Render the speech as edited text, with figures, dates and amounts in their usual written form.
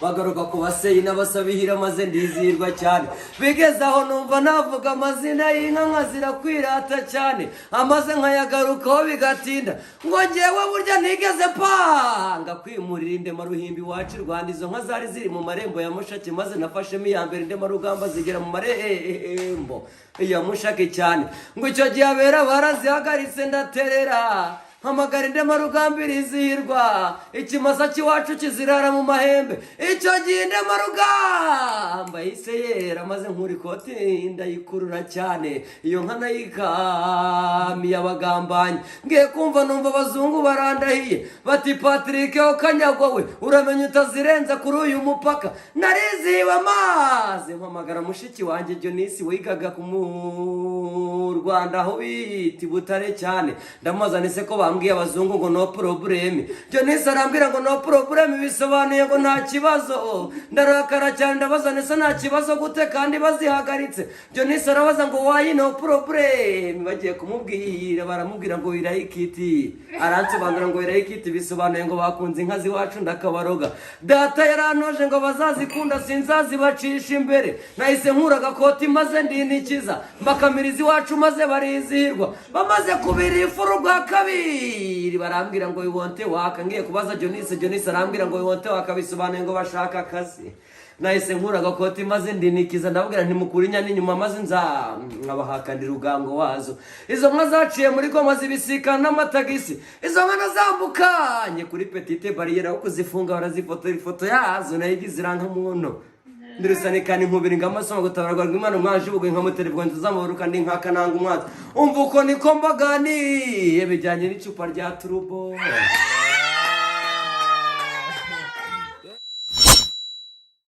bagaruka ku baseyi n'abasabihira maze ndizihirwa cyane bigeze aho numva navuga amazina y'inka nkazira kwirata cyane amaze nkayagarukaho bigatinda ngo ngewe burya nigeze panga kwimurira indemaruhimbi iwacu i Rwanda izo nka zari ziri mu marembo ya Mushake maze nafashemo iya mbere indemarugamba zigera mu marembo ya Mushake cyane ngo icyo gihe abera barazihagaritse ndaterera hamagara indemarugamba irizihirwa ikimasa cy'iwacu kizirara mu mahembe icyo gihe indemarugamba yise yera maze nkuri koti ndayikurura cyane iyo nka nayikamiye abagambanyi ngiye kumva numva abazungu barandahiye bati Patrick Okanyagwa we uramenya utazirenza kuri uyu mupaka narizihiwe amazi mpamagara mushiki wanjye Jonisi wigaga mu Rwanda aho bita Butare cyane ndamazana se ko bambwiye abazungu ngo no problem Jonisi arambwira ngo no problem bisobanuye ngo nta kibazo ndarakara cyane ndabaza nese nta kibazo gute kandi bazihagaritse Jonisi arabaza ngo why no problem bagiye kumubwira baramubwira ngo irayikiti aransobanura ngo irayikiti bisobanuye ngo bakunze inka ziwacu ndakabaroga data yaranoje ngo bazazikunda sinzazibacisha imbere nahise nkuraga koti maze ndinikiza mbakamiriza iwacu maze barizihirwa bamaze kubira ifuru rwa kabiri barambwira ngo wonte waka ngiye kubaza Jonisi arambwira ngo wonte waka bisobanuye ngo bashaka akazi nahise nkuraga koti maze ndinikiza ndabwira ntimukura inyana inyuma maze nkabahakandira ugango wazo izo nka zaciye muri Goma zibisikana n'amatagisi izo nka nazambukanye kuri petite barriere aho kuzifunga barazifotora ifoto yazo nayigize irankamuntu ndirusane kandi nkubira ngamasomo gutabarwa Imana umwaje ubwo nka mutelefone nzamuruka ndi nkaka nanga umwaza umva uko niko mbagani bijyanye n'icupa rya Turbo